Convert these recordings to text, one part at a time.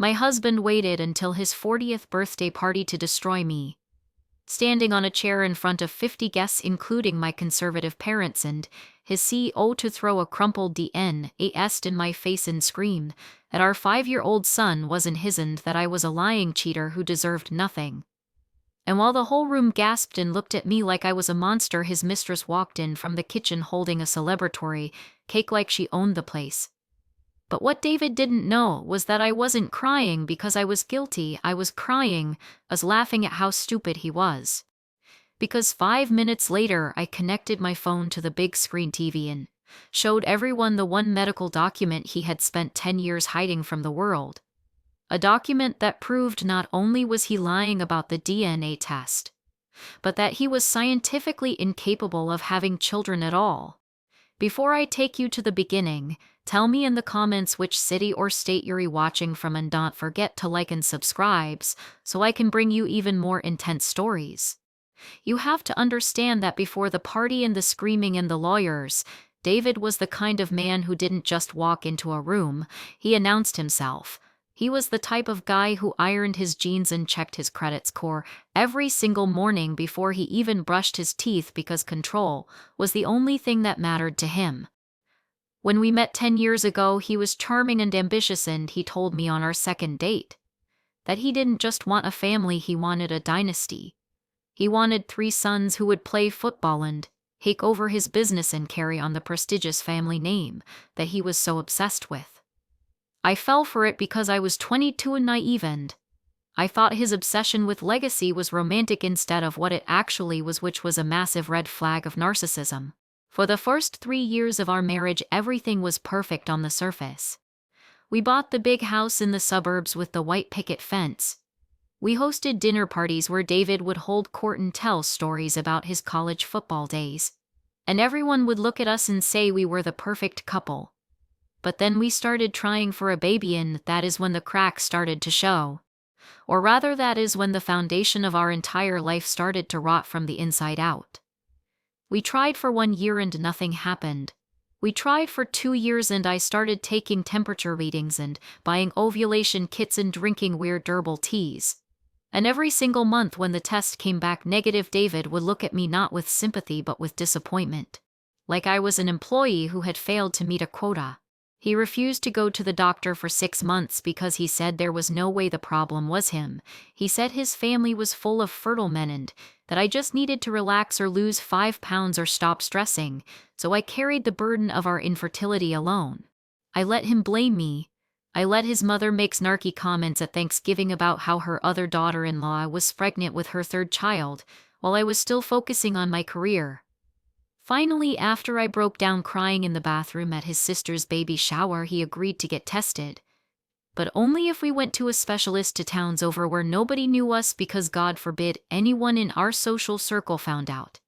My husband waited until his 40th birthday party to destroy me. Standing on a chair in front of 50 guests including my conservative parents and his CEO to throw a crumpled DNA in my face and screamed that our 5-year-old son wasn't his and that I was a lying cheater who deserved nothing. And while the whole room gasped and looked at me like I was a monster, his mistress walked in from the kitchen holding a celebratory cake like she owned the place. But what David didn't know was that I wasn't crying because I was guilty. I was crying, as laughing at how stupid he was. Because 5 minutes later, I connected my phone to the big screen TV and showed everyone the one medical document he had spent 10 years hiding from the world. A document that proved not only was he lying about the DNA test, but that he was scientifically incapable of having children at all. Before I take you to the beginning, tell me in the comments which city or state you're watching from and don't forget to like and subscribe so I can bring you even more intense stories. You have to understand that before the party and the screaming and the lawyers, David was the kind of man who didn't just walk into a room, he announced himself. He was the type of guy who ironed his jeans and checked his credit score every single morning before he even brushed his teeth because control was the only thing that mattered to him. When we met 10 years ago, he was charming and ambitious, and he told me on our second date that he didn't just want a family, he wanted a dynasty. He wanted 3 sons who would play football and take over his business and carry on the prestigious family name that he was so obsessed with. I fell for it because I was 22 and naive, and I thought his obsession with legacy was romantic instead of what it actually was, which was a massive red flag of narcissism. For the first 3 years of our marriage, everything was perfect on the surface. We bought the big house in the suburbs with the white picket fence. We hosted dinner parties where David would hold court and tell stories about his college football days. And everyone would look at us and say we were the perfect couple. But then we started trying for a baby, and that is when the cracks started to show. Or rather, that is when the foundation of our entire life started to rot from the inside out. We tried for 1 year and nothing happened. We tried for 2 years and I started taking temperature readings and buying ovulation kits and drinking weird herbal teas. And every single month when the test came back negative, David would look at me not with sympathy but with disappointment. Like I was an employee who had failed to meet a quota. He refused to go to the doctor for 6 months because he said there was no way the problem was him. He said his family was full of fertile men and that I just needed to relax or lose 5 pounds or stop stressing, so I carried the burden of our infertility alone. I let him blame me. I let his mother make snarky comments at Thanksgiving about how her other daughter-in-law was pregnant with her 3rd child, while I was still focusing on my career. Finally, after I broke down crying in the bathroom at his sister's baby shower, he agreed to get tested. But only if we went to a specialist to towns over where nobody knew us, because God forbid anyone in our social circle found out.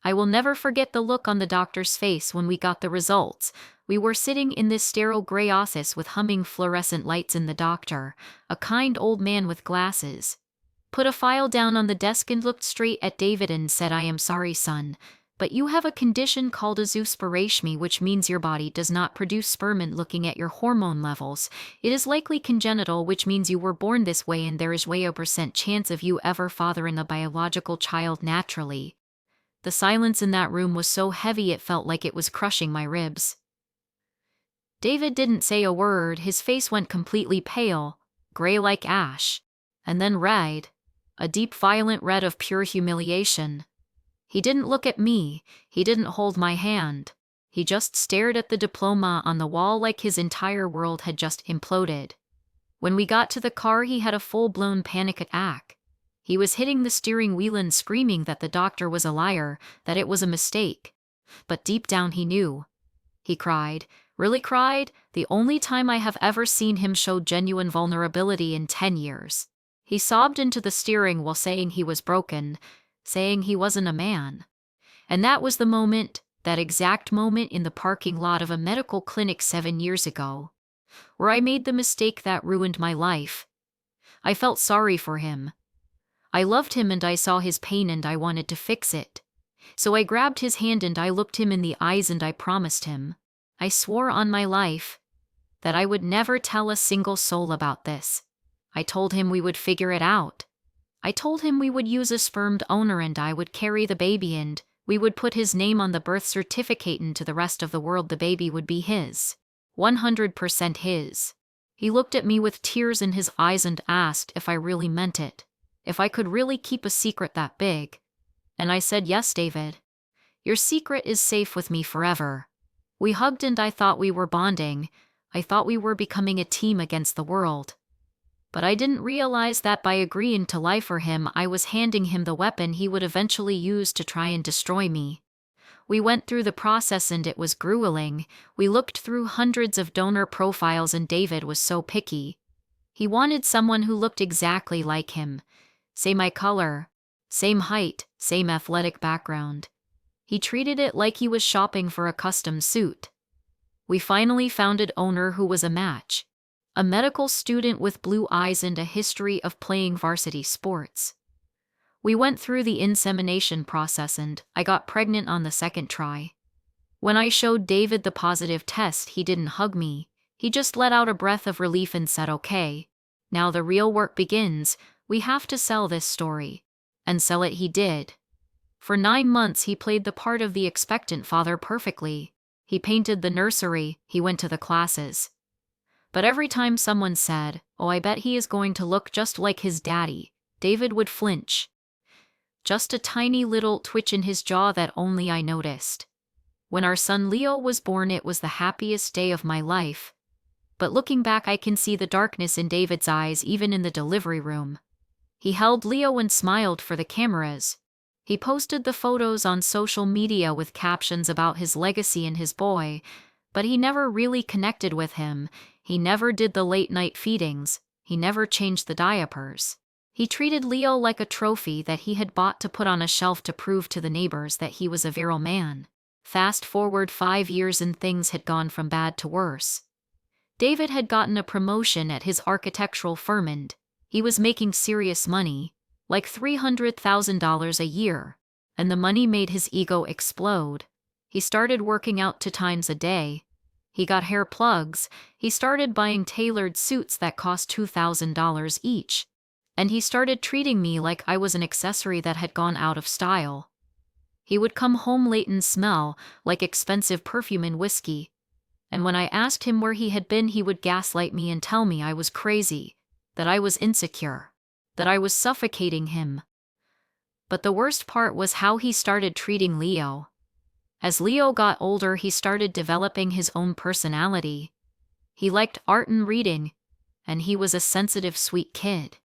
I will never forget the look on the doctor's face when we got the results. We were sitting in this sterile gray office with humming fluorescent lights, and the doctor, a kind old man with glasses, put a file down on the desk and looked straight at David and said, "I am sorry, son, but you have a condition called azoospermia, which means your body does not produce sperm, and looking at your hormone levels, it is likely congenital, which means you were born this way and there is way a % chance of you ever fathering a biological child naturally." The silence in that room was so heavy it felt like it was crushing my ribs. David didn't say a word. His face went completely pale, gray like ash, and then red, a deep violent red of pure humiliation. He didn't look at me, he didn't hold my hand. He just stared at the diploma on the wall like his entire world had just imploded. When we got to the car, he had a full-blown panic attack. He was hitting the steering wheel and screaming that the doctor was a liar, that it was a mistake. But deep down he knew. He cried, really cried, the only time I have ever seen him show genuine vulnerability in 10 years. He sobbed into the steering wheel saying he was broken, saying he wasn't a man. And that was the moment, that exact moment in the parking lot of a medical clinic 7 years ago, where I made the mistake that ruined my life. I felt sorry for him. I loved him and I saw his pain and I wanted to fix it. So I grabbed his hand and I looked him in the eyes and I promised him, I swore on my life, that I would never tell a single soul about this. I told him we would figure it out. I told him we would use a sperm donor and I would carry the baby and we would put his name on the birth certificate and to the rest of the world the baby would be his. 100% his. He looked at me with tears in his eyes and asked if I really meant it, if I could really keep a secret that big. And I said, yes, David. Your secret is safe with me forever. We hugged and I thought we were bonding. I thought we were becoming a team against the world. But I didn't realize that by agreeing to lie for him, I was handing him the weapon he would eventually use to try and destroy me. We went through the process and it was grueling. We looked through hundreds of donor profiles and David was so picky. He wanted someone who looked exactly like him. Same eye color, same height, same athletic background. He treated it like he was shopping for a custom suit. We finally found an owner who was a match. A medical student with blue eyes and a history of playing varsity sports. We went through the insemination process and I got pregnant on the second try. When I showed David the positive test, he didn't hug me. He just let out a breath of relief and said, okay, now the real work begins. We have to sell this story. And sell it he did. For 9 months he played the part of the expectant father perfectly. He painted the nursery, he went to the classes. But every time someone said, oh, I bet he is going to look just like his daddy, David would flinch. Just a tiny little twitch in his jaw that only I noticed. When our son Leo was born, it was the happiest day of my life. But looking back, I can see the darkness in David's eyes even in the delivery room. He held Leo and smiled for the cameras. He posted the photos on social media with captions about his legacy and his boy, but he never really connected with him. He never did the late-night feedings. He never changed the diapers. He treated Leo like a trophy that he had bought to put on a shelf to prove to the neighbors that he was a virile man. Fast forward 5 years and things had gone from bad to worse. David had gotten a promotion at his architectural firm and he was making serious money, like $300,000 a year, and the money made his ego explode. He started working out 2 times a day. He got hair plugs. He started buying tailored suits that cost $2,000 each. And he started treating me like I was an accessory that had gone out of style. He would come home late and smell like expensive perfume and whiskey. And when I asked him where he had been, he would gaslight me and tell me I was crazy, that I was insecure, that I was suffocating him. But the worst part was how he started treating Leo. As Leo got older, he started developing his own personality. He liked art and reading, and he was a sensitive, sweet kid.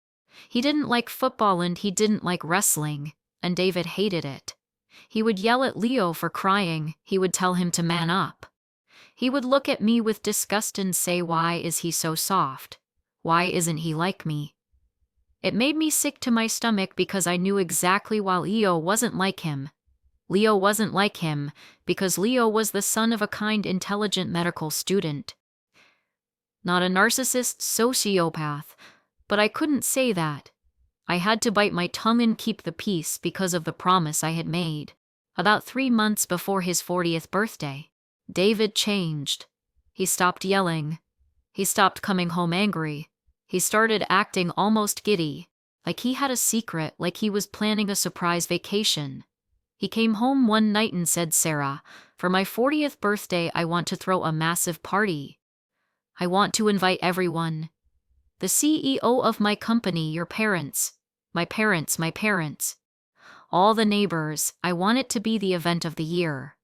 He didn't like football and he didn't like wrestling, and David hated it. He would yell at Leo for crying. He would tell him to man up. He would look at me with disgust and say, why is he so soft? Why isn't he like me? It made me sick to my stomach because I knew exactly why Leo wasn't like him. Leo wasn't like him because Leo was the son of a kind, intelligent medical student. Not a narcissist sociopath, but I couldn't say that. I had to bite my tongue and keep the peace because of the promise I had made. About 3 months before his 40th birthday, David changed. He stopped yelling. He stopped coming home angry. He started acting almost giddy, like he had a secret, like he was planning a surprise vacation. He came home one night and said, Sarah, for my 40th birthday, I want to throw a massive party. I want to invite everyone. The CEO of my company, your parents, my parents, all the neighbors. I want it to be the event of the year.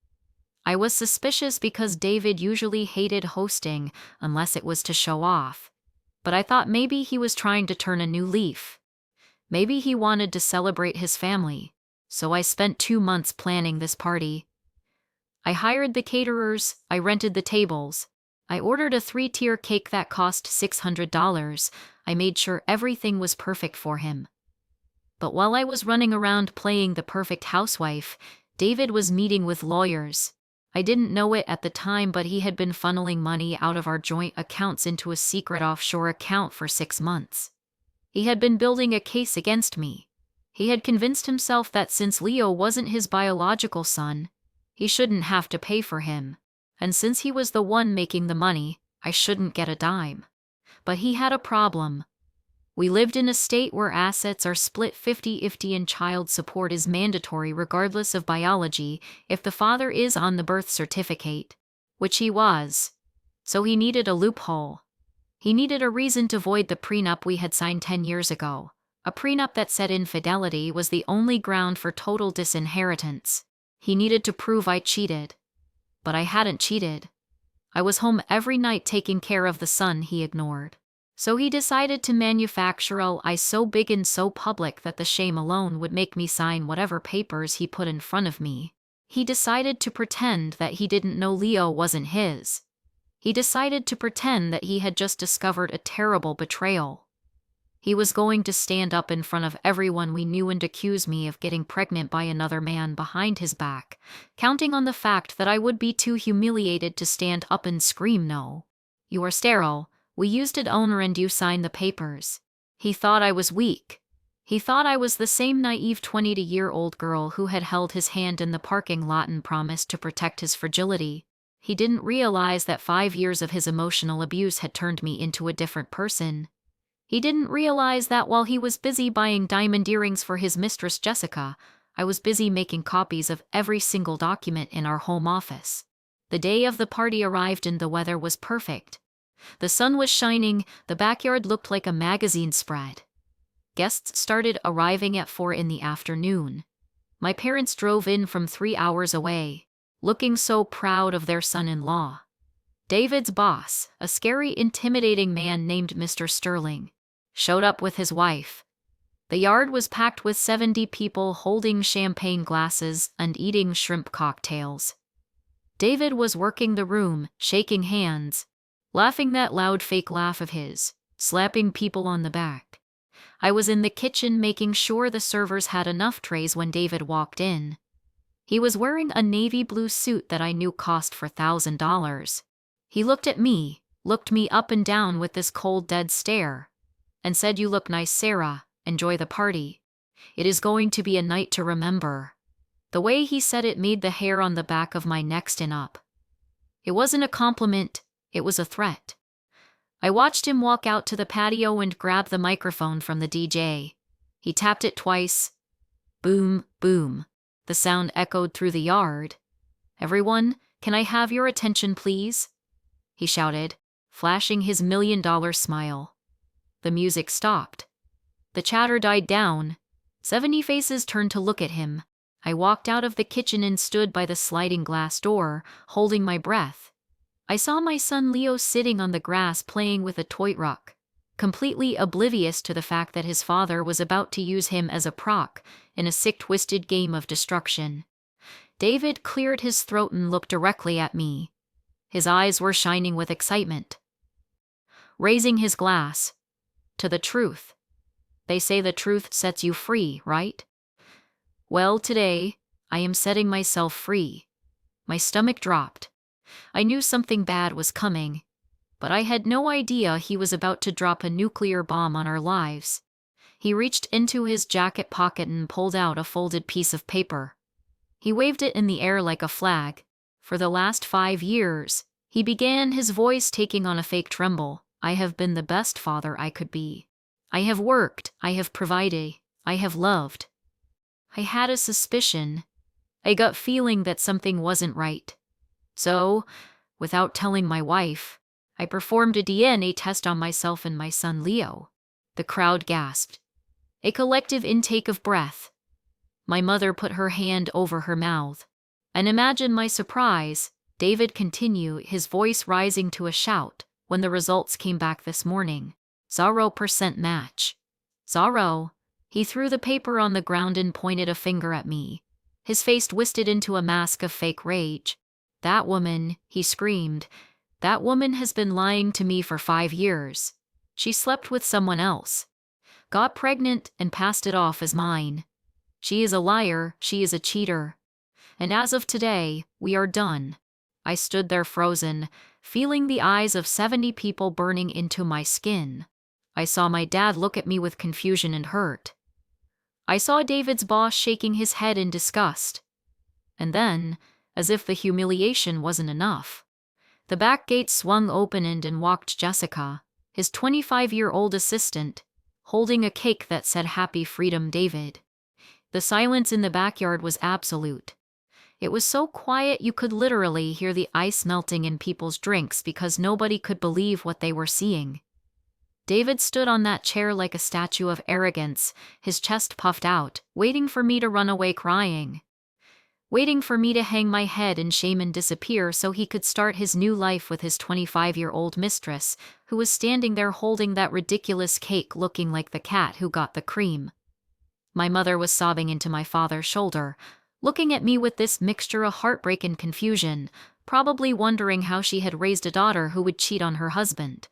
I was suspicious because David usually hated hosting unless it was to show off. But I thought maybe he was trying to turn a new leaf. Maybe he wanted to celebrate his family. So I spent 2 months planning this party. I hired the caterers, I rented the tables. I ordered a 3-tier cake that cost $600. I made sure everything was perfect for him. But while I was running around playing the perfect housewife, David was meeting with lawyers. I didn't know it at the time, but he had been funneling money out of our joint accounts into a secret offshore account for 6 months. He had been building a case against me. He had convinced himself that since Leo wasn't his biological son, he shouldn't have to pay for him. And since he was the one making the money, I shouldn't get a dime. But he had a problem. We lived in a state where assets are split 50-50 and child support is mandatory regardless of biology if the father is on the birth certificate, which he was. So he needed a loophole. He needed a reason to void the prenup we had signed 10 years ago, a prenup that said infidelity was the only ground for total disinheritance. He needed to prove I cheated. But I hadn't cheated. I was home every night taking care of the son he ignored. So he decided to manufacture a lie so big and so public that the shame alone would make me sign whatever papers he put in front of me. He decided to pretend that he didn't know Leo wasn't his. He decided to pretend that he had just discovered a terrible betrayal. He was going to stand up in front of everyone we knew and accuse me of getting pregnant by another man behind his back, counting on the fact that I would be too humiliated to stand up and scream no. You are sterile. We used it owner and you signed the papers. He thought I was weak. He thought I was the same naive 20-year-old girl who had held his hand in the parking lot and promised to protect his fragility. He didn't realize that 5 years of his emotional abuse had turned me into a different person. He didn't realize that while he was busy buying diamond earrings for his mistress Jessica, I was busy making copies of every single document in our home office. The day of the party arrived and the weather was perfect. The sun was shining, the backyard looked like a magazine spread. Guests started arriving at 4 in the afternoon. My parents drove in from 3 hours away, looking so proud of their son-in-law. David's boss, a scary, intimidating man named Mr. Sterling, showed up with his wife. The yard was packed with 70 people holding champagne glasses and eating shrimp cocktails. David was working the room, shaking hands, laughing that loud fake laugh of his, slapping people on the back. I was in the kitchen making sure the servers had enough trays when David walked in. He was wearing a navy blue suit that I knew cost $4,000. He looked at me, looked me up and down with this cold, dead stare, and said, "You look nice, Sarah. Enjoy the party. It is going to be a night to remember." The way he said it made the hair on the back of my neck stand up. It wasn't a compliment, it was a threat. I watched him walk out to the patio and grab the microphone from the DJ. He tapped it twice. Boom, boom. The sound echoed through the yard. "Everyone, can I have your attention, please?" he shouted, flashing his $1,000,000 smile. The music stopped. The chatter died down. 70 faces turned to look at him. I walked out of the kitchen and stood by the sliding glass door, holding my breath. I saw my son Leo sitting on the grass playing with a toy truck, completely oblivious to the fact that his father was about to use him as a proc in a sick-twisted game of destruction. David cleared his throat and looked directly at me. His eyes were shining with excitement. Raising his glass. "To the truth. They say the truth sets you free, right? Well, today, I am setting myself free." My stomach dropped. I knew something bad was coming, but I had no idea he was about to drop a nuclear bomb on our lives. He reached into his jacket pocket and pulled out a folded piece of paper. He waved it in the air like a flag. "For the last 5 years, he began, his voice taking on a fake tremble, "I have been the best father I could be. I have worked, I have provided, I have loved." I had a suspicion, a gut feeling that something wasn't right. So, without telling my wife, I performed a DNA test on myself and my son Leo. The crowd gasped. A collective intake of breath. My mother put her hand over her mouth. And imagine my surprise, David continued, his voice rising to a shout, when the results came back this morning. 0% match. 0. He threw the paper on the ground and pointed a finger at me. His face twisted into a mask of fake rage. "That woman," he screamed, "that woman has been lying to me for 5 years. She slept with someone else, got pregnant and passed it off as mine. She is a liar, she is a cheater. And as of today, we are done." I stood there frozen, feeling the eyes of 70 people burning into my skin. I saw my dad look at me with confusion and hurt. I saw David's boss shaking his head in disgust. And then, as if the humiliation wasn't enough, the back gate swung open and in walked Jessica, his 25-year-old assistant, holding a cake that said Happy Freedom David. The silence in the backyard was absolute. It was so quiet you could literally hear the ice melting in people's drinks because nobody could believe what they were seeing. David stood on that chair like a statue of arrogance, his chest puffed out, waiting for me to run away crying. Waiting for me to hang my head in shame and disappear so he could start his new life with his 25-year-old mistress, who was standing there holding that ridiculous cake looking like the cat who got the cream. My mother was sobbing into my father's shoulder, looking at me with this mixture of heartbreak and confusion, probably wondering how she had raised a daughter who would cheat on her husband.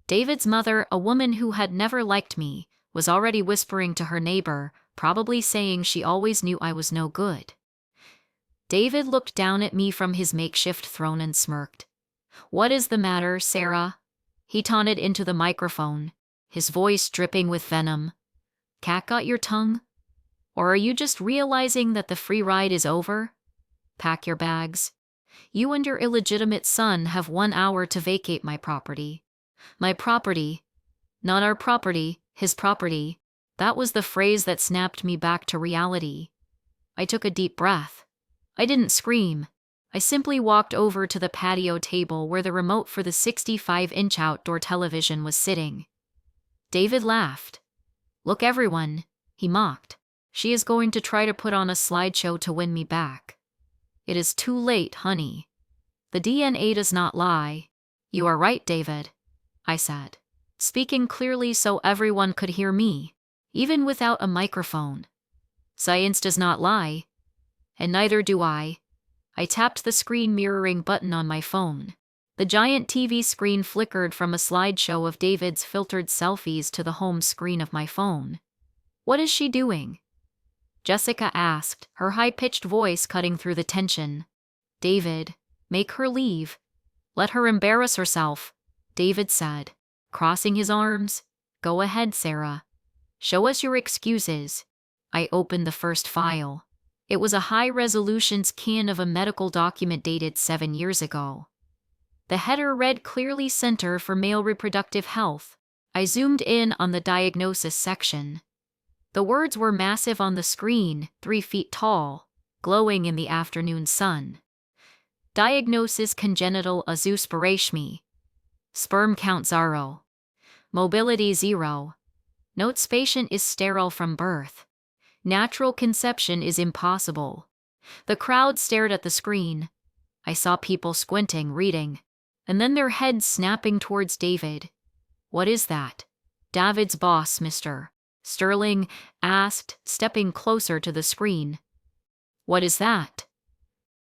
David's mother, a woman who had never liked me, was already whispering to her neighbor, probably saying she always knew I was no good. David looked down at me from his makeshift throne and smirked. "What is the matter, Sarah?" He taunted into the microphone, his voice dripping with venom. "Cat got your tongue? Or are you just realizing that the free ride is over? Pack your bags. You and your illegitimate son have 1 hour to vacate my property." My property. Not our property, his property. That was the phrase that snapped me back to reality. I took a deep breath. I didn't scream. I simply walked over to the patio table where the remote for the 65-inch outdoor television was sitting. David laughed. "Look, everyone," he mocked. "She is going to try to put on a slideshow to win me back. It is too late, honey. The DNA does not lie." "You are right, David," I said, speaking clearly so everyone could hear me, even without a microphone. "Science does not lie. And neither do I." I tapped the screen mirroring button on my phone. The giant TV screen flickered from a slideshow of David's filtered selfies to the home screen of my phone. "What is she doing?" Jessica asked, her high-pitched voice cutting through the tension. "David, make her leave. Let her embarrass herself," David said, crossing his arms. "Go ahead, Sarah. Show us your excuses." I opened the first file. It was a high-resolution scan of a medical document dated 7 years ago. The header read clearly Center for Male Reproductive Health. I zoomed in on the diagnosis section. The words were massive on the screen, 3 feet tall, glowing in the afternoon sun. Diagnosis: congenital azoospermia. Sperm count 0. Mobility 0. Notes: patient is sterile from birth. Natural conception is impossible. The crowd stared at the screen. I saw people squinting, reading, and then their heads snapping towards David. "What is that?" David's boss, Mr. Sterling, asked, stepping closer to the screen. "What is that?"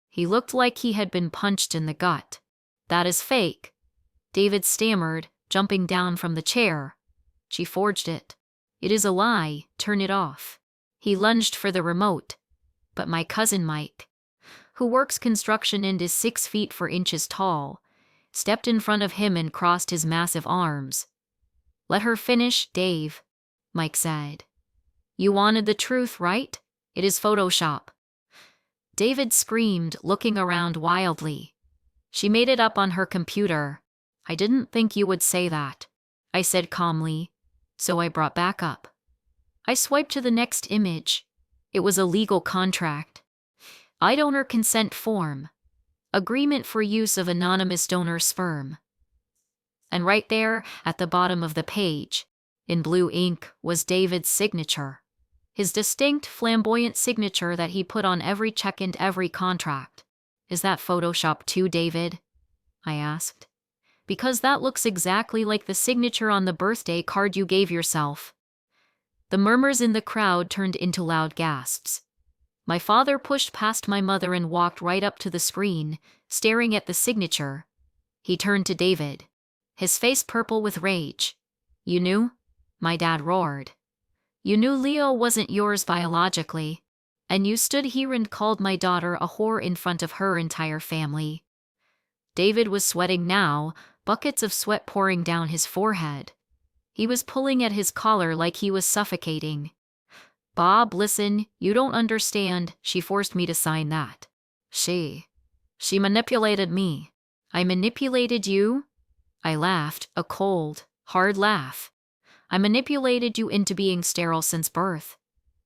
He looked like he had been punched in the gut. "That is fake," David stammered, jumping down from the chair. "She forged it. It is a lie. Turn it off." He lunged for the remote. But my cousin Mike, who works construction and is 6 feet 4 inches tall, stepped in front of him and crossed his massive arms. "Let her finish, Dave," Mike said. "You wanted the truth, right? It is Photoshop." David screamed, looking around wildly. "She made it up on her computer." "I didn't think you would say that," I said calmly, so I brought back up. I swiped to the next image. It was a legal contract. Donor consent form. Agreement for use of anonymous donor sperm. And right there, at the bottom of the page, in blue ink, was David's signature. His distinct, flamboyant signature that he put on every check and every contract. "Is that Photoshop too, David?" I asked. "Because that looks exactly like the signature on the birthday card you gave yourself." The murmurs in the crowd turned into loud gasps. My father pushed past my mother and walked right up to the screen, staring at the signature. He turned to David, his face purple with rage. "You knew?" My dad roared. "You knew Leo wasn't yours biologically, and you stood here and called my daughter a whore in front of her entire family." David was sweating now, buckets of sweat pouring down his forehead. He was pulling at his collar like he was suffocating. "Bob, listen, you don't understand. She forced me to sign that. She manipulated me." "I manipulated you?" I laughed, a cold, hard laugh. I manipulated you into being sterile since birth.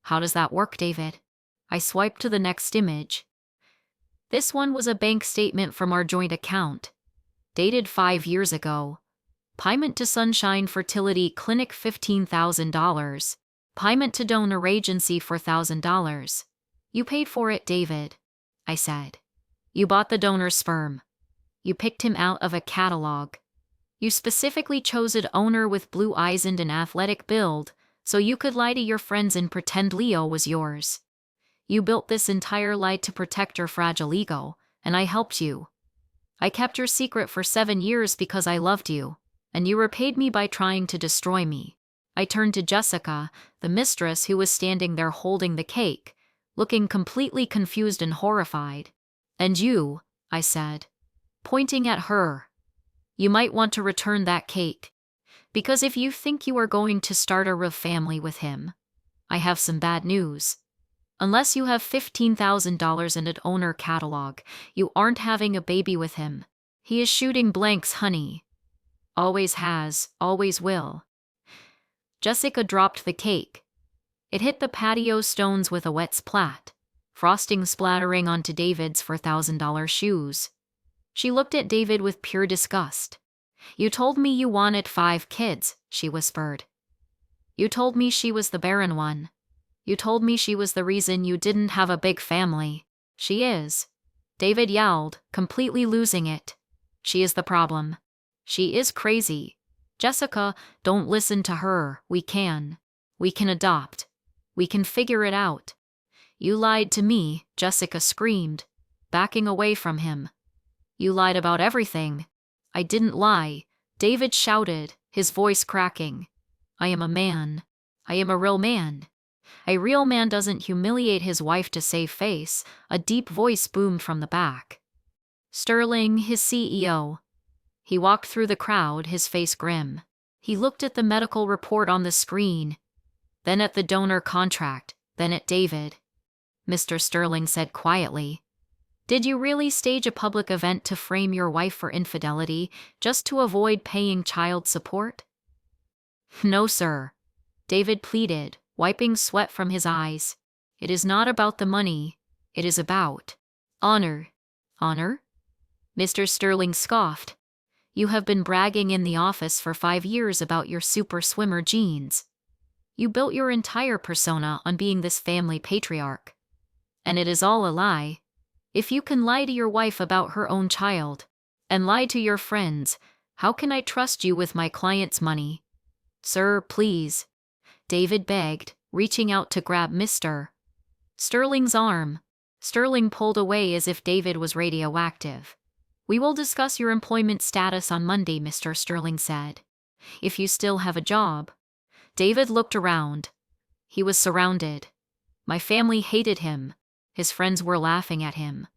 How does that work, David? I swiped to the next image. This one was a bank statement from our joint account, dated 5 years ago. Payment to Sunshine Fertility Clinic $15,000. Payment to donor agency $4,000. You paid for it, David, I said. You bought the donor's sperm. You picked him out of a catalog. You specifically chose an owner with blue eyes and an athletic build, so you could lie to your friends and pretend Leo was yours. You built this entire lie to protect your fragile ego, and I helped you. I kept your secret for 7 years because I loved you, and you repaid me by trying to destroy me. I turned to Jessica, the mistress who was standing there holding the cake, looking completely confused and horrified. And you, I said, pointing at her. You might want to return that cake. Because if you think you are going to start a real family with him, I have some bad news. Unless you have $15,000 in an owner catalog, you aren't having a baby with him. He is shooting blanks, honey. Always has, always will. Jessica dropped the cake. It hit the patio stones with a wet splat, frosting splattering onto David's $4,000 shoes. She looked at David with pure disgust. You told me you wanted 5 kids, she whispered. You told me she was the barren one. You told me she was the reason you didn't have a big family. She is. David yelled, completely losing it. She is the problem. She is crazy. Jessica, don't listen to her. We can. We can adopt. We can figure it out. You lied to me, Jessica screamed, backing away from him. You lied about everything. I didn't lie, David shouted, his voice cracking. I am a man. I am a real man. A real man doesn't humiliate his wife to save face, a deep voice boomed from the back. Sterling, his CEO. He walked through the crowd, his face grim. He looked at the medical report on the screen, then at the donor contract, then at David. Mr. Sterling said quietly, Did you really stage a public event to frame your wife for infidelity just to avoid paying child support? No, sir. David pleaded, wiping sweat from his eyes. It is not about the money. It is about honor. Honor? Mr. Sterling scoffed. You have been bragging in the office for 5 years about your super swimmer genes. You built your entire persona on being this family patriarch. And it is all a lie. If you can lie to your wife about her own child, and lie to your friends, how can I trust you with my client's money? Sir, please. David begged, reaching out to grab Mr. Sterling's arm. Sterling pulled away as if David was radioactive. We will discuss your employment status on Monday, Mr. Sterling said. If you still have a job. David looked around. He was surrounded. My family hated him. His friends were laughing at him.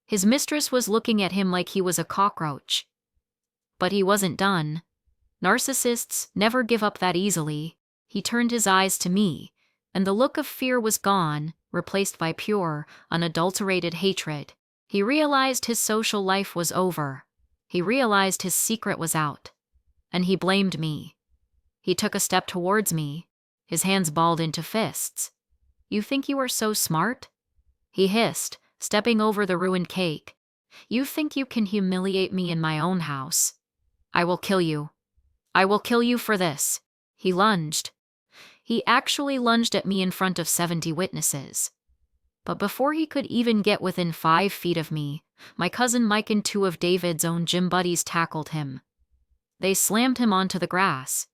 His mistress was looking at him like he was a cockroach. But he wasn't done. Narcissists never give up that easily. He turned his eyes to me, and the look of fear was gone, replaced by pure, unadulterated hatred. He realized his social life was over. He realized his secret was out. And he blamed me. He took a step towards me, his hands balled into fists. You think you are so smart? He hissed, stepping over the ruined cake. You think you can humiliate me in my own house? I will kill you. I will kill you for this. He lunged. He actually lunged at me in front of 70 witnesses. But before he could even get within 5 feet of me, my cousin Mike and 2 of David's own gym buddies tackled him. They slammed him onto the grass,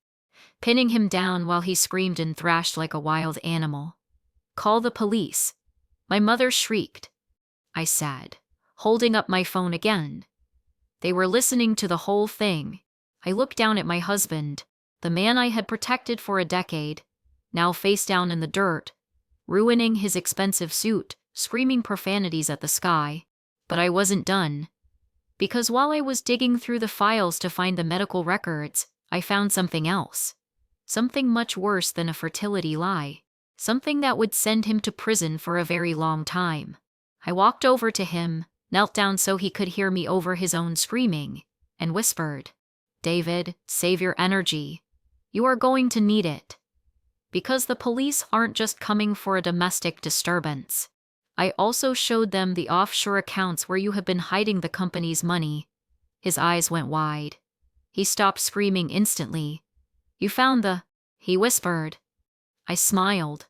pinning him down while he screamed and thrashed like a wild animal. Call the police. My mother shrieked. I said, holding up my phone again. They were listening to the whole thing. I looked down at my husband, the man I had protected for a decade, now face down in the dirt, ruining his expensive suit, screaming profanities at the sky. But I wasn't done. Because while I was digging through the files to find the medical records, I found something else. Something much worse than a fertility lie. Something that would send him to prison for a very long time. I walked over to him, knelt down so he could hear me over his own screaming, and whispered, David, save your energy. You are going to need it. Because the police aren't just coming for a domestic disturbance. I also showed them the offshore accounts where you have been hiding the company's money. His eyes went wide. He stopped screaming instantly. You found he whispered. I smiled.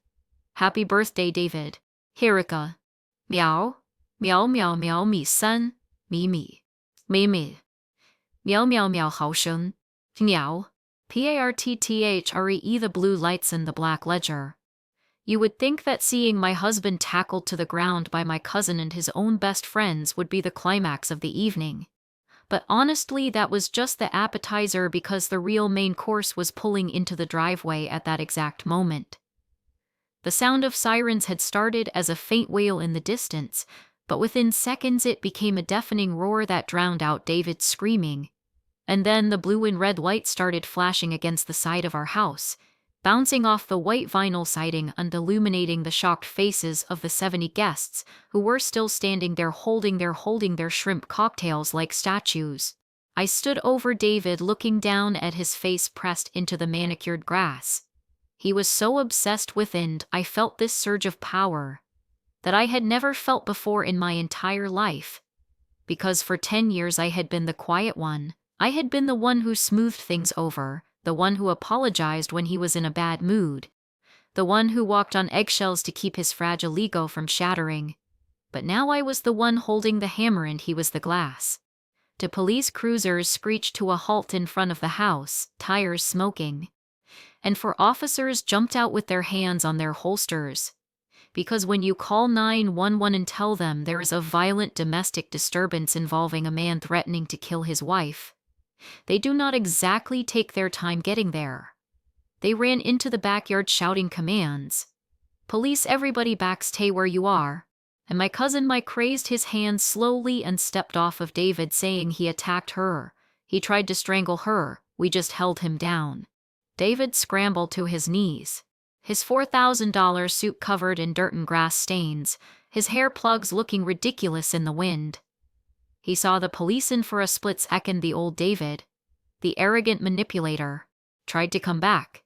Happy birthday, David. Hirika. Meow. Meow meow meow mi san. Mi mi. Mi mi. Meow meow meow 好声. Meow. Partthree. The blue lights in the black ledger. You would think that seeing my husband tackled to the ground by my cousin and his own best friends would be the climax of the evening. But honestly, that was just the appetizer because the real main course was pulling into the driveway at that exact moment. The sound of sirens had started as a faint wail in the distance, but within seconds it became a deafening roar that drowned out David's screaming. And then the blue and red lights started flashing against the side of our house, bouncing off the white vinyl siding and illuminating the shocked faces of the 70 guests who were still standing there holding their shrimp cocktails like statues. I stood over David looking down at his face pressed into the manicured grass. He was so obsessed with and I felt this surge of power that I had never felt before in my entire life. Because for 10 years I had been the quiet one. I had been the one who smoothed things over, the one who apologized when he was in a bad mood, the one who walked on eggshells to keep his fragile ego from shattering. But now I was the one holding the hammer and he was the glass. The police cruisers screeched to a halt in front of the house, tires smoking. And four officers jumped out with their hands on their holsters. Because when you call 911 and tell them there is a violent domestic disturbance involving a man threatening to kill his wife, they do not exactly take their time getting there. They ran into the backyard shouting commands. Police, everybody back, stay where you are. And my cousin Mike raised his hand slowly and stepped off of David, saying he attacked her. He tried to strangle her. We just held him down. David scrambled to his knees. His $4,000 suit covered in dirt and grass stains, his hair plugs looking ridiculous in the wind. He saw the police and for a split second the old David, the arrogant manipulator, tried to come back.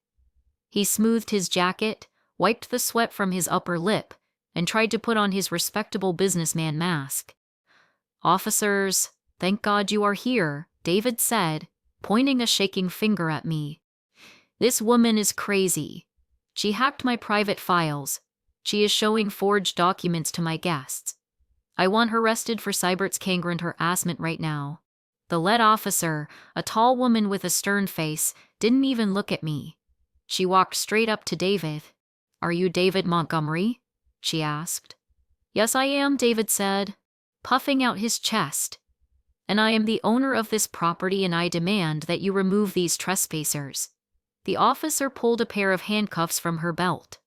He smoothed his jacket, wiped the sweat from his upper lip, and tried to put on his respectable businessman mask. Officers, thank God you are here, David said, pointing a shaking finger at me. This woman is crazy. She hacked my private files. She is showing forged documents to my guests. I want her arrested for cybercrime harassment right now. The lead officer, a tall woman with a stern face, didn't even look at me. She walked straight up to David. Are you David Montgomery? She asked. Yes, I am, David said, puffing out his chest. And I am the owner of this property and I demand that you remove these trespassers. The officer pulled a pair of handcuffs from her belt.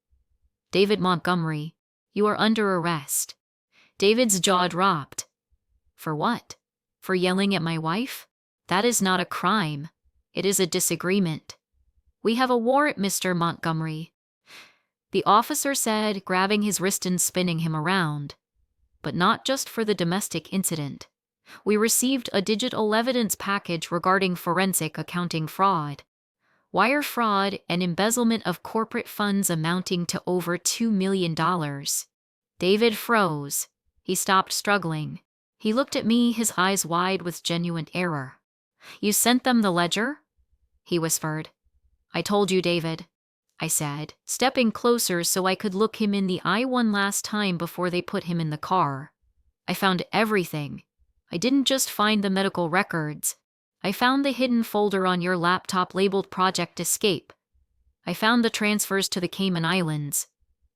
David Montgomery, you are under arrest. David's jaw dropped. For what? For yelling at my wife? That is not a crime. It is a disagreement. We have a warrant, Mr. Montgomery. The officer said, grabbing his wrist and spinning him around. But not just for the domestic incident. We received a digital evidence package regarding forensic accounting fraud. Wire fraud and embezzlement of corporate funds amounting to over $2 million. David froze. He stopped struggling. He looked at me, his eyes wide with genuine error. You sent them the ledger? He whispered. I told you, David, I said, stepping closer so I could look him in the eye one last time before they put him in the car. I found everything. I didn't just find the medical records. I found the hidden folder on your laptop labeled Project Escape. I found the transfers to the Cayman Islands.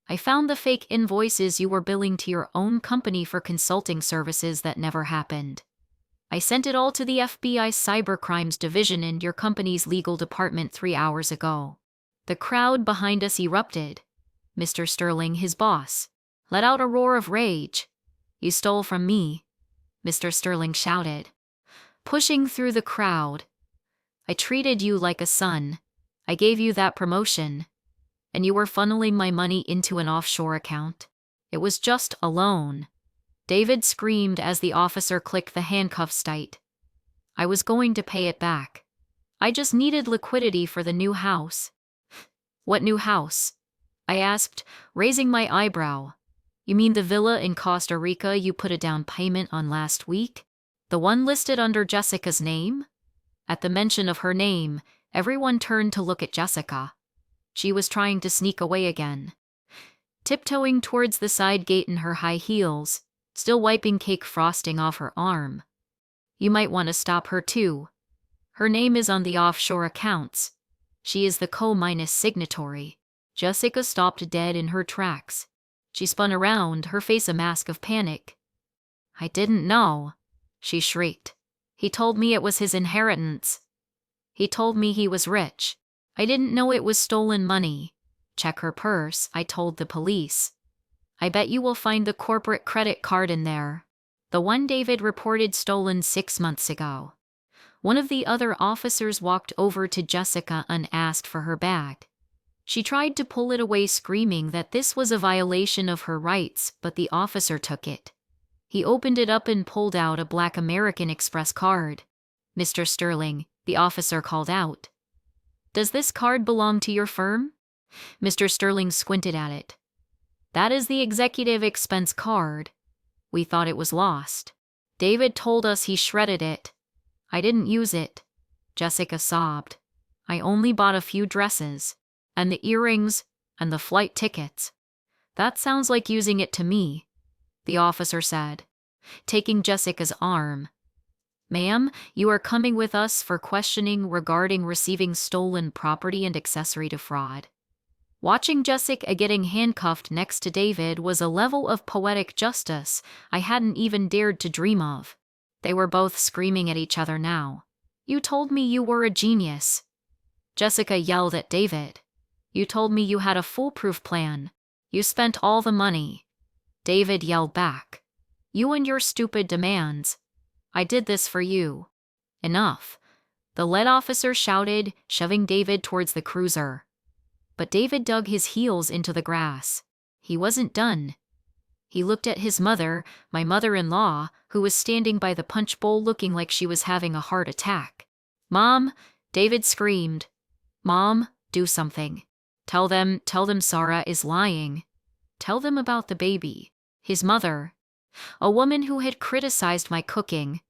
I found the fake invoices you were billing to your own company for consulting services that never happened. I sent it all to the FBI's Cybercrimes Division and your company's legal department 3 hours ago. The crowd behind us erupted. Mr. Sterling, his boss, let out a roar of rage. You stole from me, Mr. Sterling shouted, pushing through the crowd. I treated you like a son. I gave you that promotion. And you were funneling my money into an offshore account. It was just a loan. David screamed as the officer clicked the handcuffs tight. I was going to pay it back. I just needed liquidity for the new house. What new house? I asked, raising my eyebrow. You mean the villa in Costa Rica you put a down payment on last week? The one listed under Jessica's name? At the mention of her name, everyone turned to look at Jessica. She was trying to sneak away again, tiptoeing towards the side gate in her high heels, still wiping cake frosting off her arm. You might want to stop her too. Her name is on the offshore accounts. She is the co-signatory. Jessica stopped dead in her tracks. She spun around, her face a mask of panic. I didn't know, she shrieked. He told me it was his inheritance. He told me he was rich. I didn't know it was stolen money. Check her purse, I told the police. I bet you will find the corporate credit card in there. The one David reported stolen 6 months ago. One of the other officers walked over to Jessica and asked for her bag. She tried to pull it away, screaming that this was a violation of her rights, but the officer took it. He opened it up and pulled out a black American Express card. Mr. Sterling, the officer called out. Does this card belong to your firm? Mr. Sterling squinted at it. That is the executive expense card. We thought it was lost. David told us he shredded it. I didn't use it. Jessica sobbed. I only bought a few dresses, and the earrings, and the flight tickets. That sounds like using it to me, the officer said, taking Jessica's arm. Ma'am, you are coming with us for questioning regarding receiving stolen property and accessory to fraud. Watching Jessica getting handcuffed next to David was a level of poetic justice I hadn't even dared to dream of. They were both screaming at each other now. You told me you were a genius. Jessica yelled at David. You told me you had a foolproof plan. You spent all the money. David yelled back. You and your stupid demands. I did this for you. Enough. The lead officer shouted, shoving David towards the cruiser. But David dug his heels into the grass. He wasn't done. He looked at his mother, my mother-in-law, who was standing by the punch bowl looking like she was having a heart attack. Mom, David screamed. Mom, do something. Tell them Sarah is lying. Tell them about the baby. His mother. A woman who had criticized my cooking,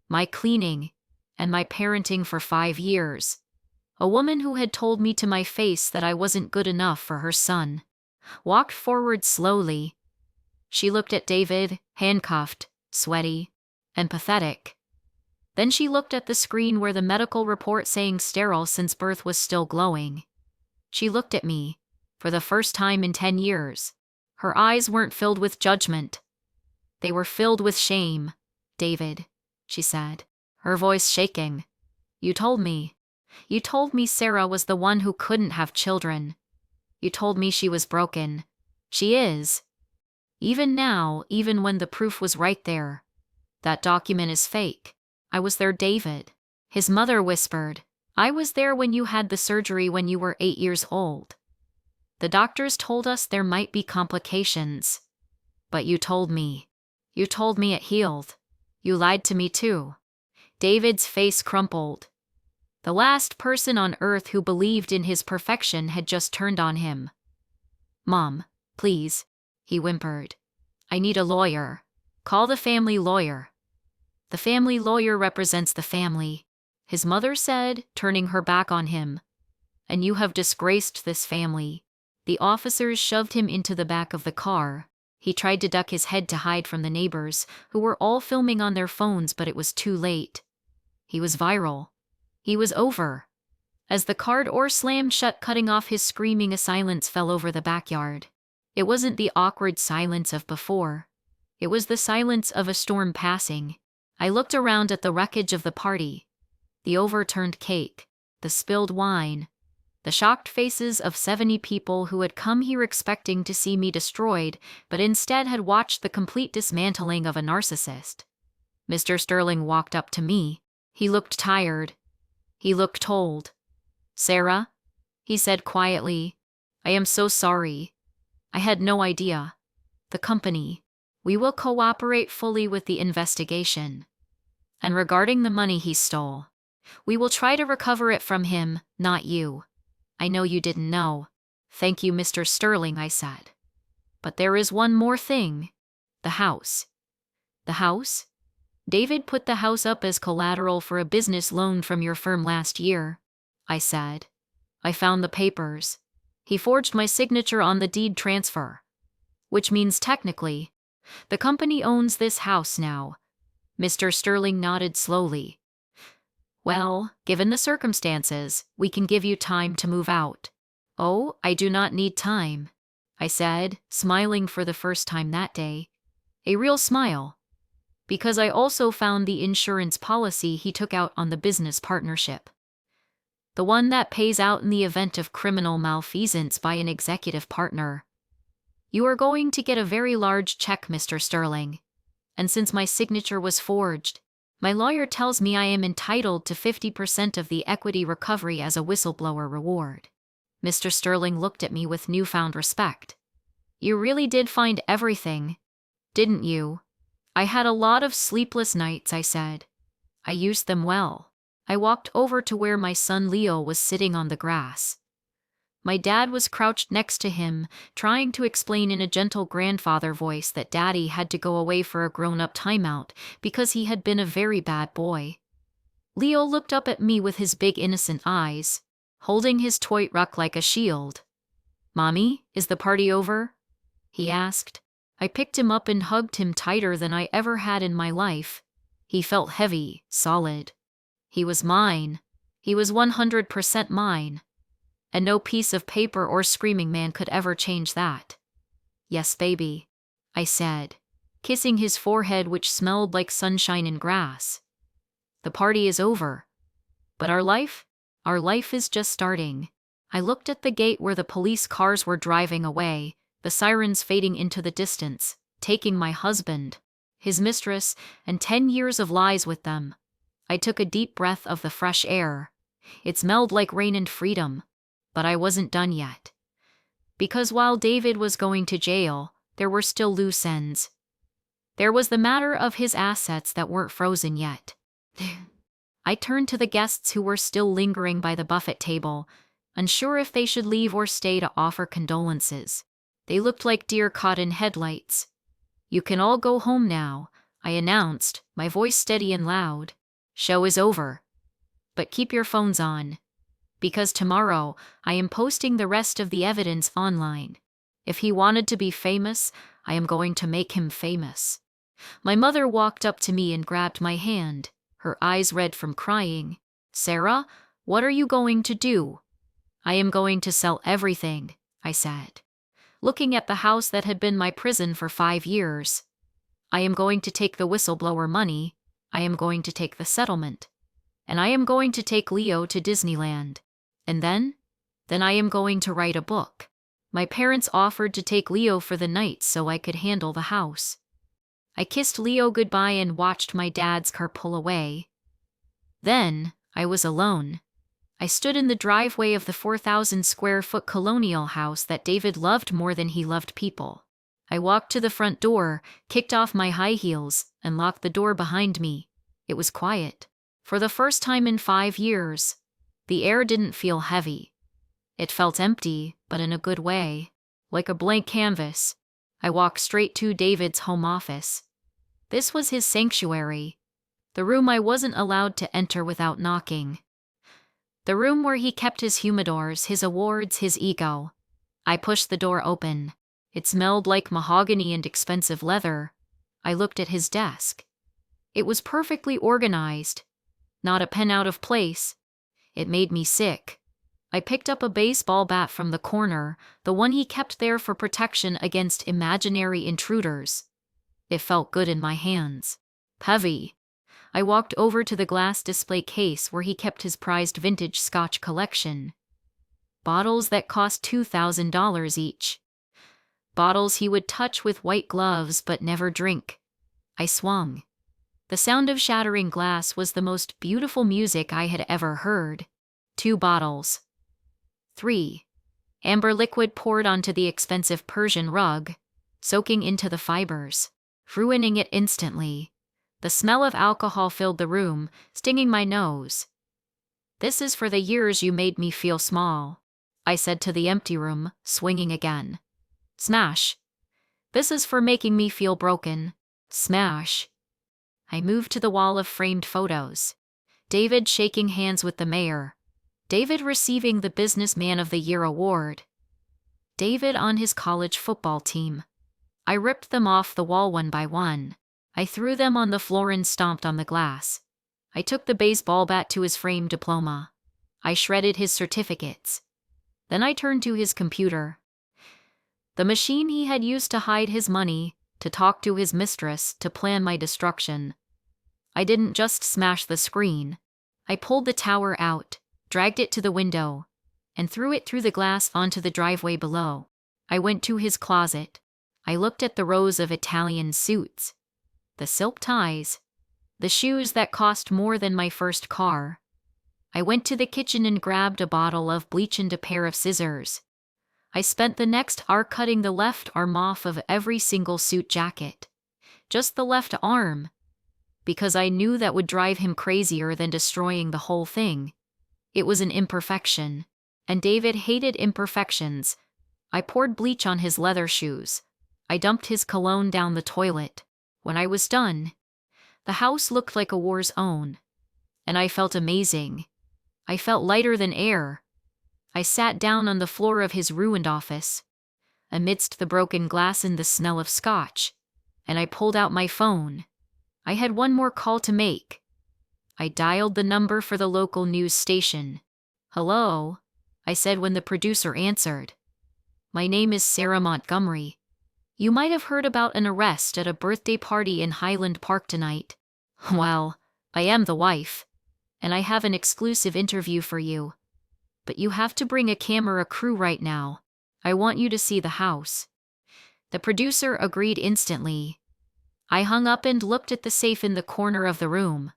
my cleaning, and my parenting for 5 years. A woman who had told me to my face that I wasn't good enough for her son. Walked forward slowly. She looked at David, handcuffed, sweaty, and pathetic. Then she looked at the screen where the medical report saying sterile since birth was still glowing. She looked at me, for the first time in 10 years. Her eyes weren't filled with judgment. They were filled with shame. David, she said, her voice shaking. You told me Sarah was the one who couldn't have children. You told me she was broken. She is. Even now, even when the proof was right there. That document is fake. I was there, David. His mother whispered. I was there when you had the surgery when you were 8 years old. The doctors told us there might be complications. But you told me. You told me it healed. You lied to me too. David's face crumpled. The last person on earth who believed in his perfection had just turned on him. Mom, please, he whimpered. I need a lawyer. Call the family lawyer. The family lawyer represents the family, his mother said, turning her back on him. And you have disgraced this family. The officers shoved him into the back of the car. He tried to duck his head to hide from the neighbors, who were all filming on their phones, but it was too late. He was viral. He was over. As the car door slammed shut, cutting off his screaming, a silence fell over the backyard. It wasn't the awkward silence of before. It was the silence of a storm passing. I looked around at the wreckage of the party. The overturned cake, the spilled wine, the shocked faces of 70 people who had come here expecting to see me destroyed, but instead had watched the complete dismantling of a narcissist. Mr. Sterling walked up to me. He looked tired. He looked told. Sarah, he said quietly, I am so sorry. I had no idea. The company. We will cooperate fully with the investigation. And regarding the money he stole, We will try to recover it from him, not you. I know you didn't know. Thank you, Mr. Sterling, I said. But there is one more thing. The house. The house? David put the house up as collateral for a business loan from your firm last year, I said. I found the papers. He forged my signature on the deed transfer. Which means technically, the company owns this house now. Mr. Sterling nodded slowly. Well, given the circumstances, we can give you time to move out. Oh, I do not need time, I said, smiling for the first time that day. A real smile. Because I also found the insurance policy he took out on the business partnership. The one that pays out in the event of criminal malfeasance by an executive partner. You are going to get a very large check, Mr. Sterling. And since my signature was forged, my lawyer tells me I am entitled to 50% of the equity recovery as a whistleblower reward. Mr. Sterling looked at me with newfound respect. You really did find everything, didn't you? I had a lot of sleepless nights, I said. I used them well. I walked over to where my son Leo was sitting on the grass. My dad was crouched next to him, trying to explain in a gentle grandfather voice that Daddy had to go away for a grown-up timeout because he had been a very bad boy. Leo looked up at me with his big innocent eyes, holding his toy ruck like a shield. Mommy, is the party over? He asked. I picked him up and hugged him tighter than I ever had in my life. He felt heavy, solid. He was mine. He was 100% mine. And no piece of paper or screaming man could ever change that. Yes, baby, I said, kissing his forehead which smelled like sunshine and grass. The party is over. But our life is just starting. I looked at the gate where the police cars were driving away, the sirens fading into the distance, taking my husband, his mistress, and 10 years of lies with them. I took a deep breath of the fresh air. It smelled like rain and freedom. But I wasn't done yet. Because while David was going to jail, there were still loose ends. There was the matter of his assets that weren't frozen yet. I turned to the guests who were still lingering by the buffet table, unsure if they should leave or stay to offer condolences. They looked like deer caught in headlights. You can all go home now, I announced, my voice steady and loud. Show is over. But keep your phones on. Because tomorrow, I am posting the rest of the evidence online. If he wanted to be famous, I am going to make him famous. My mother walked up to me and grabbed my hand, her eyes red from crying. Sarah, what are you going to do? I am going to sell everything, I said, looking at the house that had been my prison for 5 years. I am going to take the whistleblower money, I am going to take the settlement, and I am going to take Leo to Disneyland. And then I am going to write a book. My parents offered to take Leo for the night so I could handle the house. I kissed Leo goodbye and watched my dad's car pull away. Then I was alone. I stood in the driveway of the 4,000 square foot colonial house that David loved more than he loved people. I walked to the front door, kicked off my high heels, and locked the door behind me. It was quiet. For the first time in 5 years. The air didn't feel heavy. It felt empty, but in a good way, like a blank canvas. I walked straight to David's home office. This was his sanctuary, the room I wasn't allowed to enter without knocking. The room where he kept his humidors, his awards, his ego. I pushed the door open. It smelled like mahogany and expensive leather. I looked at his desk. It was perfectly organized, not a pen out of place. It made me sick. I picked up a baseball bat from the corner, the one he kept there for protection against imaginary intruders. It felt good in my hands. Heavy. I walked over to the glass display case where he kept his prized vintage Scotch collection. Bottles that cost $2,000 each. Bottles he would touch with white gloves but never drink. I swung. The sound of shattering glass was the most beautiful music I had ever heard. 2 bottles. 3. Amber liquid poured onto the expensive Persian rug, soaking into the fibers, ruining it instantly. The smell of alcohol filled the room, stinging my nose. This is for the years you made me feel small, I said to the empty room, swinging again. Smash. This is for making me feel broken. Smash. I moved to the wall of framed photos. David shaking hands with the mayor. David receiving the Businessman of the Year award. David on his college football team. I ripped them off the wall one by one. I threw them on the floor and stomped on the glass. I took the baseball bat to his framed diploma. I shredded his certificates. Then I turned to his computer. The machine he had used to hide his money, to talk to his mistress, to plan my destruction. I didn't just smash the screen. I pulled the tower out, dragged it to the window, and threw it through the glass onto the driveway below. I went to his closet. I looked at the rows of Italian suits, the silk ties, the shoes that cost more than my first car. I went to the kitchen and grabbed a bottle of bleach and a pair of scissors. I spent the next hour cutting the left arm off of every single suit jacket. Just the left arm, because I knew that would drive him crazier than destroying the whole thing. It was an imperfection, and David hated imperfections. I poured bleach on his leather shoes. I dumped his cologne down the toilet. When I was done, the house looked like a war zone, and I felt amazing. I felt lighter than air. I sat down on the floor of his ruined office, amidst the broken glass and the smell of scotch, and I pulled out my phone. I had one more call to make. I dialed the number for the local news station. "Hello," I said when the producer answered. "My name is Sarah Montgomery. You might have heard about an arrest at a birthday party in Highland Park tonight. Well, I am the wife, and I have an exclusive interview for you. But you have to bring a camera crew right now. I want you to see the house." The producer agreed instantly. I hung up and looked at the safe in the corner of the room,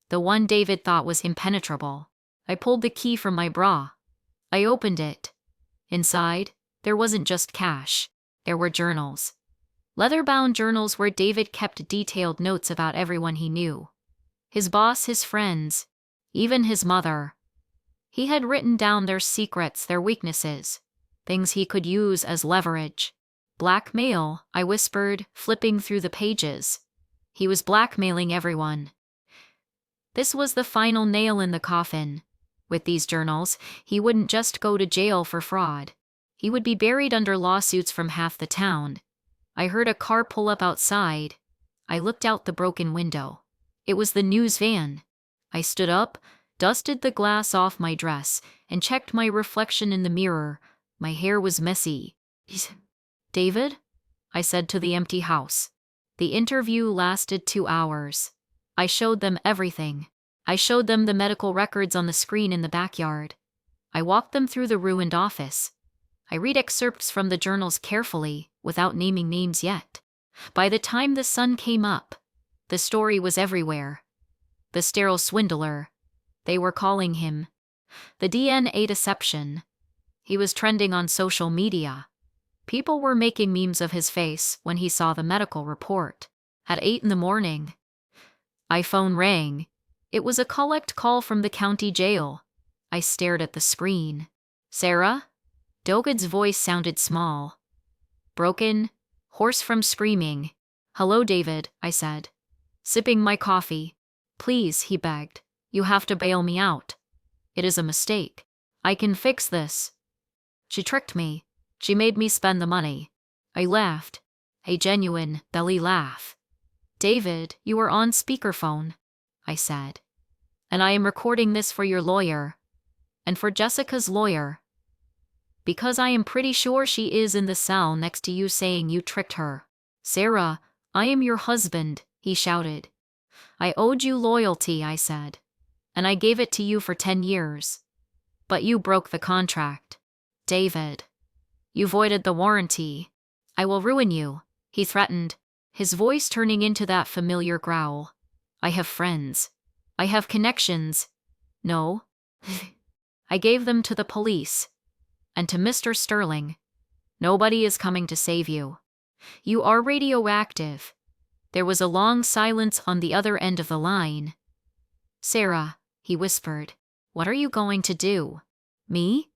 the one David thought was impenetrable. I pulled the key from my bra. I opened it. Inside, there wasn't just cash. There were journals. Leather-bound journals where David kept detailed notes about everyone he knew. His boss, his friends, even his mother. He had written down their secrets, their weaknesses, things he could use as leverage. "Blackmail," I whispered, flipping through the pages. He was blackmailing everyone. This was the final nail in the coffin. With these journals, he wouldn't just go to jail for fraud. He would be buried under lawsuits from half the town. I heard a car pull up outside. I looked out the broken window. It was the news van. I stood up, dusted the glass off my dress, and checked my reflection in the mirror. My hair was messy. "David?" I said to the empty house. The interview lasted 2 hours. I showed them everything. I showed them the medical records on the screen in the backyard. I walked them through the ruined office. I read excerpts from the journals carefully, without naming names yet. By the time the sun came up, the story was everywhere. The sterile swindler, they were calling him. The DNA deception. He was trending on social media. People were making memes of his face when he saw the medical report. At 8 in the morning, my phone rang. It was a collect call from the county jail. I stared at the screen. "Sarah?" Dogad's voice sounded small, broken, hoarse from screaming. "Hello, David," I said, sipping my coffee. "Please," he begged. "You have to bail me out. It is a mistake. I can fix this." She tricked me. She made me spend the money. I laughed, a genuine belly laugh. "David, you are on speakerphone," I said. "And I am recording this for your lawyer. And for Jessica's lawyer. Because I am pretty sure she is in the cell next to you saying you tricked her." "Sarah, I am your husband," he shouted. "I owed you loyalty," I said. "And I gave it to you for 10 years. But you broke the contract. David. You voided the warranty. I will ruin you," he threatened, his voice turning into that familiar growl. "I have friends. I have connections." "No." I gave them to the police. "And to Mr. Sterling. Nobody is coming to save you. You are radioactive." There was a long silence on the other end of the line. "Sarah," he whispered, What are you going to do? Me?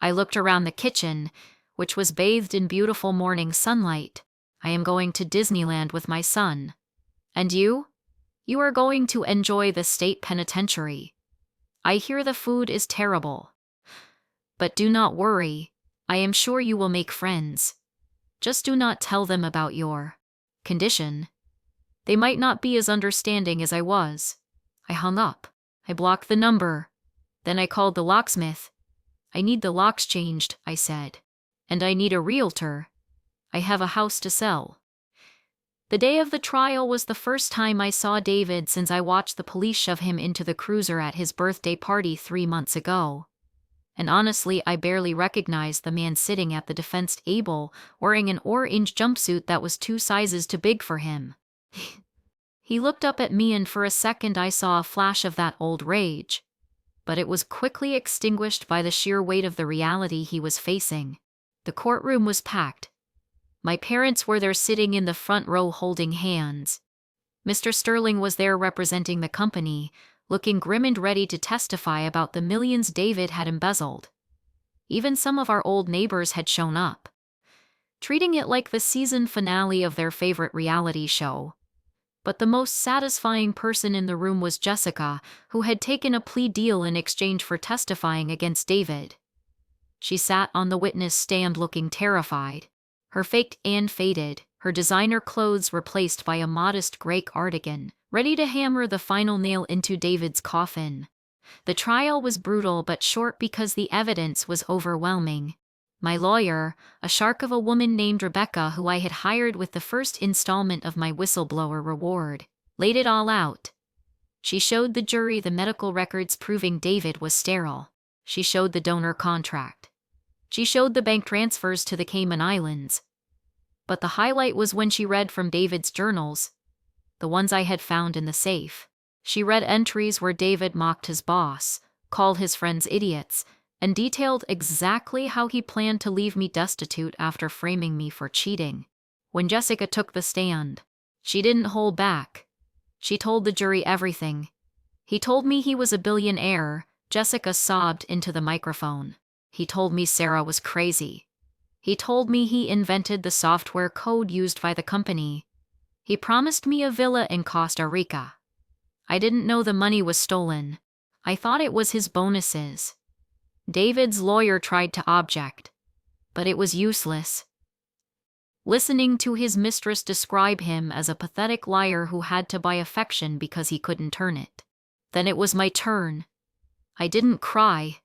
I looked around the kitchen, which was bathed in beautiful morning sunlight. I am going to Disneyland with my son. And you? You are going to enjoy the state penitentiary. I hear the food is terrible. But do not worry. I am sure you will make friends. Just do not tell them about your condition. They might not be as understanding as I was. I hung up. I blocked the number. Then I called the locksmith. I need the locks changed, I said. And I need a realtor. I have a house to sell. The day of the trial was the first time I saw David since I watched the police shove him into the cruiser at his birthday party 3 months ago. And honestly, I barely recognized the man sitting at the defense table, wearing an orange jumpsuit that was 2 sizes too big for him. He looked up at me and for a second I saw a flash of that old rage. But it was quickly extinguished by the sheer weight of the reality he was facing. The courtroom was packed. My parents were there sitting in the front row holding hands. Mr. Sterling was there representing the company, looking grim and ready to testify about the millions David had embezzled. Even some of our old neighbors had shown up, treating it like the season finale of their favorite reality show. But the most satisfying person in the room was Jessica, who had taken a plea deal in exchange for testifying against David. She sat on the witness stand looking terrified, her fake tan faded, her designer clothes replaced by a modest gray cardigan, ready to hammer the final nail into David's coffin. The trial was brutal but short because the evidence was overwhelming. My lawyer, a shark of a woman named Rebecca who I had hired with the first installment of my whistleblower reward, laid it all out. She showed the jury the medical records proving David was sterile. She showed the donor contract. She showed the bank transfers to the Cayman Islands. But the highlight was when she read from David's journals, the ones I had found in the safe. She read entries where David mocked his boss, called his friends idiots, and detailed exactly how he planned to leave me destitute after framing me for cheating. When Jessica took the stand, she didn't hold back. She told the jury everything. He told me he was a billionaire. Jessica sobbed into the microphone. He told me Sarah was crazy. He told me he invented the software code used by the company. He promised me a villa in Costa Rica. I didn't know the money was stolen. I thought it was his bonuses. David's lawyer tried to object, but it was useless. Listening to his mistress describe him as a pathetic liar who had to buy affection because he couldn't turn it. Then it was my turn. I didn't cry.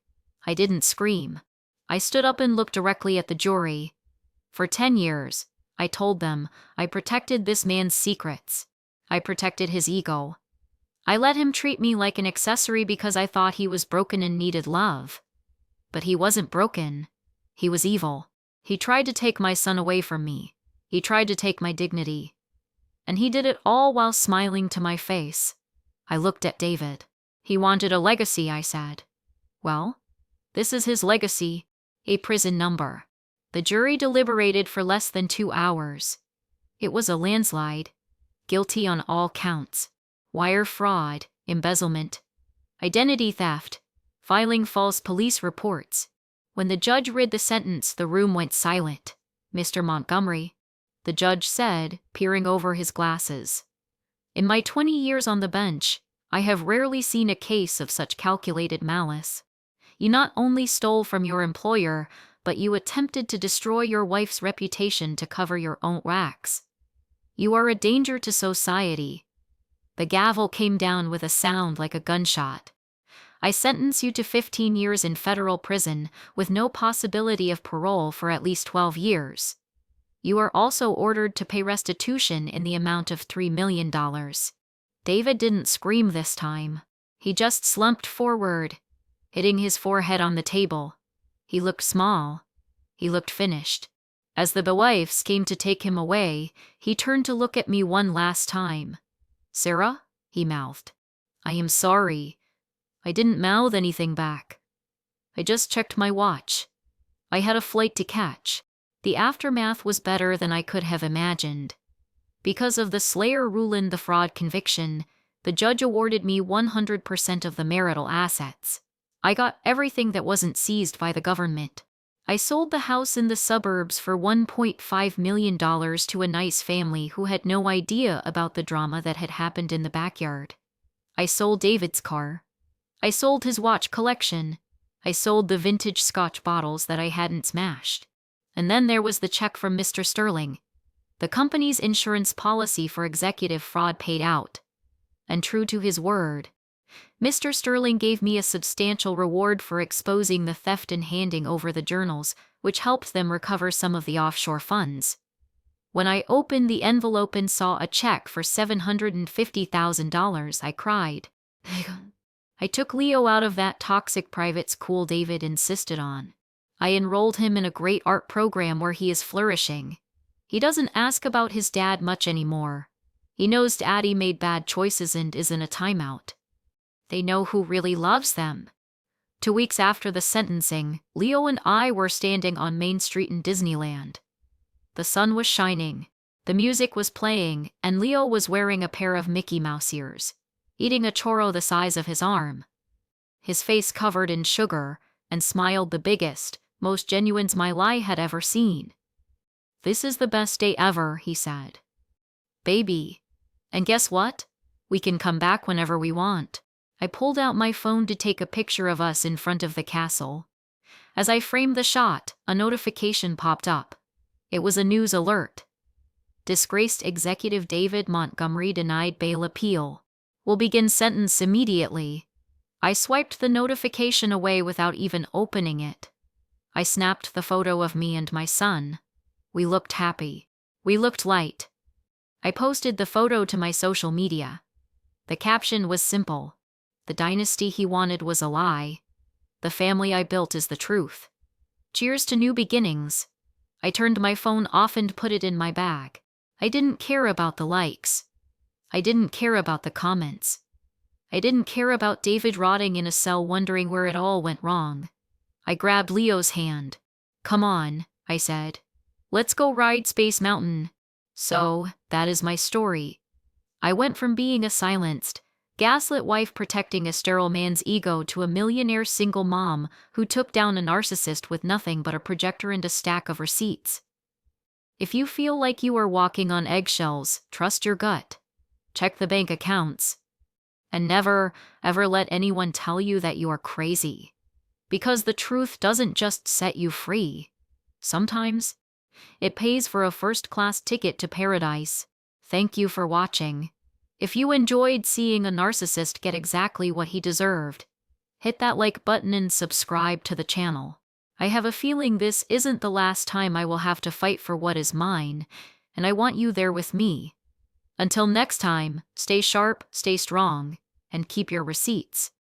I didn't scream. I stood up and looked directly at the jury. For 10 years, I told them, I protected this man's secrets. I protected his ego. I let him treat me like an accessory because I thought he was broken and needed love. But he wasn't broken. He was evil. He tried to take my son away from me. He tried to take my dignity. And he did it all while smiling to my face. I looked at David. He wanted a legacy, I said. Well, this is his legacy, a prison number. The jury deliberated for less than 2 hours. It was a landslide. Guilty on all counts. Wire fraud, embezzlement, identity theft, filing false police reports. When the judge read the sentence, the room went silent. Mr. Montgomery, the judge said, peering over his glasses. In my 20 years on the bench, I have rarely seen a case of such calculated malice. You not only stole from your employer, but you attempted to destroy your wife's reputation to cover your own tracks. You are a danger to society. The gavel came down with a sound like a gunshot. I sentence you to 15 years in federal prison with no possibility of parole for at least 12 years. You are also ordered to pay restitution in the amount of $3 million. David didn't scream this time. He just slumped forward, hitting his forehead on the table. He looked small. He looked finished. As the bailiffs came to take him away, he turned to look at me one last time. "Sarah?" he mouthed. "I am sorry." I didn't mouth anything back. I just checked my watch. I had a flight to catch. The aftermath was better than I could have imagined. Because of the Slayer rule in the fraud conviction, the judge awarded me 100% of the marital assets. I got everything that wasn't seized by the government. I sold the house in the suburbs for $1.5 million to a nice family who had no idea about the drama that had happened in the backyard. I sold David's car. I sold his watch collection. I sold the vintage Scotch bottles that I hadn't smashed. And then there was the check from Mr. Sterling. The company's insurance policy for executive fraud paid out. And true to his word, Mr. Sterling gave me a substantial reward for exposing the theft and handing over the journals, which helped them recover some of the offshore funds. When I opened the envelope and saw a check for $750,000, I cried. I took Leo out of that toxic private school David insisted on. I enrolled him in a great art program where he is flourishing. He doesn't ask about his dad much anymore. He knows Daddy made bad choices and is in a timeout. They know who really loves them. 2 weeks after the sentencing, Leo and I were standing on Main Street in Disneyland. The sun was shining, the music was playing, and Leo was wearing a pair of Mickey Mouse ears, eating a churro the size of his arm. His face covered in sugar, and smiled the biggest, most genuine smile I had ever seen. "This is the best day ever," he said. "Baby. And guess what? We can come back whenever we want." I pulled out my phone to take a picture of us in front of the castle. As I framed the shot, a notification popped up. It was a news alert. Disgraced executive David Montgomery denied bail appeal. Will begin sentence immediately. I swiped the notification away without even opening it. I snapped the photo of me and my son. We looked happy. We looked light. I posted the photo to my social media. The caption was simple. The dynasty he wanted was a lie. The family I built is the truth. Cheers to new beginnings. I turned my phone off and put it in my bag. I didn't care about the likes. I didn't care about the comments. I didn't care about David rotting in a cell wondering where it all went wrong. I grabbed Leo's hand. "Come on," I said. "Let's go ride Space Mountain." So, that is my story. I went from being a silenced, gaslit wife protecting a sterile man's ego to a millionaire single mom who took down a narcissist with nothing but a projector and a stack of receipts. If you feel like you are walking on eggshells, trust your gut. Check the bank accounts. And never, ever let anyone tell you that you are crazy. Because the truth doesn't just set you free. Sometimes, it pays for a first-class ticket to paradise. Thank you for watching. If you enjoyed seeing a narcissist get exactly what he deserved, hit that like button and subscribe to the channel. I have a feeling this isn't the last time I will have to fight for what is mine, and I want you there with me. Until next time, stay sharp, stay strong, and keep your receipts.